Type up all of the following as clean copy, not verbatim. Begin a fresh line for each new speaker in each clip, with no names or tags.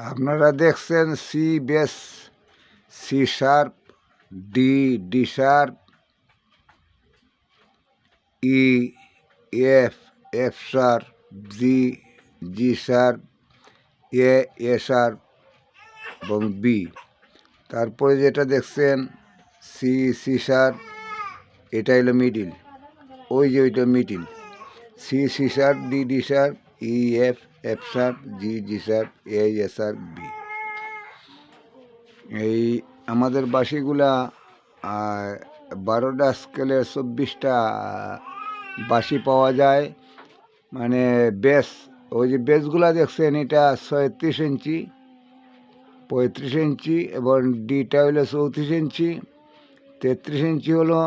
আপনারা দেখছেন C base, C sharp, D, D sharp, E, F, F sharp, G, G sharp, A, A sharp এবং B. তারপরে যেটা দেখছেন সি, সি শার্প, এটা হলো মিডিল, ওই যে ওইটা middle. C, C sharp, D, D sharp, E, F, F sharp, G, G sharp, A, A sharp, B. এই আমাদের বাঁশিগুলা 12টা স্কেলের 24টা বাঁশি পাওয়া যায়। মানে বেস, ওই যে বেসগুলা দেখছেন এটা 36 ইঞ্চি, 35 ইঞ্চি এবং ডিটা হলো 34 ইঞ্চি, 33 ইঞ্চি হলো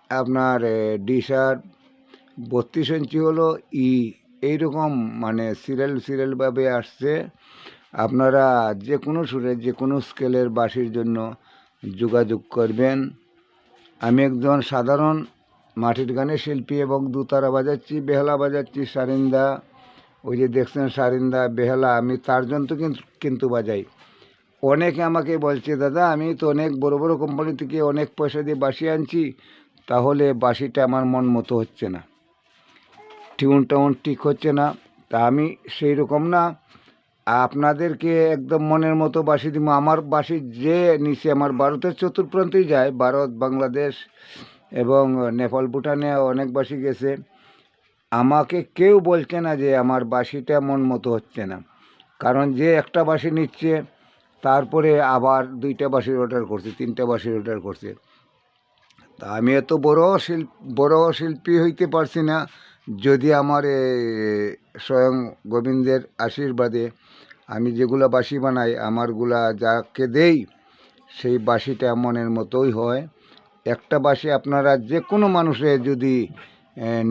আপনার ডি শার্প, 32 ইঞ্চি হলো ই। এইরকম মানে সিরিয়ালভাবে আসছে। আপনারা যে কোনো সুরে যে কোনো স্কেলের বাঁশির জন্য যোগাযোগ করবেন। আমি একজন সাধারণ মাটির গানের শিল্পী এবং দুতারা বাজাচ্ছি, বেহালা বাজাচ্ছি, সারিন্দা, ওই যে দেখছেন সারিন্দা, বেহালা, আমি তার যন্ত্র কিন্তু বাজাই। অনেকে আমাকে বলছে, দাদা আমি তো অনেক বড় বড় কোম্পানি থেকে অনেক পয়সা দিয়ে বাঁশি আনছি, তাহলে বাঁশিটা আমার মন মতো হচ্ছে না, টিউন টাউন ঠিক হচ্ছে না। তা আমি সেই রকম না, আপনাদেরকে একদম মনের মতো বাঁশি দিব। আমার বাঁশি যে নিচে আমার ভারতের চতুর্প্রান্তেই যায়, ভারত, বাংলাদেশ এবং নেপাল, ভুটানে অনেক বাঁশি গেছে। আমাকে কেউ বলছে না যে আমার বাঁশিটা মন মতো হচ্ছে না, কারণ যে একটা বাঁশি নিচ্ছে তারপরে আবার 2টা বাঁশির অর্ডার করছে, 3টা বাঁশির অর্ডার করছে। তা আমি এত বড় শিল্পী হইতে পারছি না যদি আমার স্বয়ং গোবিন্দের আশীর্বাদে আমি যেগুলো বাঁশি বানাই, আমারগুলা যাকে দেই সেই বাঁশিটা মনের মতোই হয়। একটা বাঁশি আপনারা যে কোনো মানুষে যদি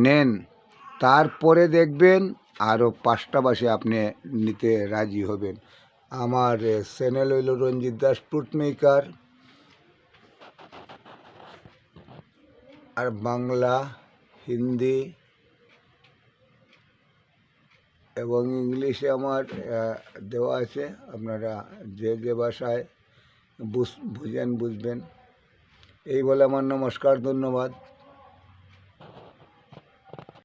নেন, তারপরে দেখবেন আরও 5টা বাঁশি আপনি নিতে রাজি হবেন। আমার চ্যানেল হইল রঞ্জিত দাস ফ্লুট মেকার, আর বাংলা, হিন্দি এবং ইংলিশে আমার দেওয়া আছে। আপনারা যে যে ভাষায় বুঝবেন। এই বলে আমার নমস্কার, ধন্যবাদ।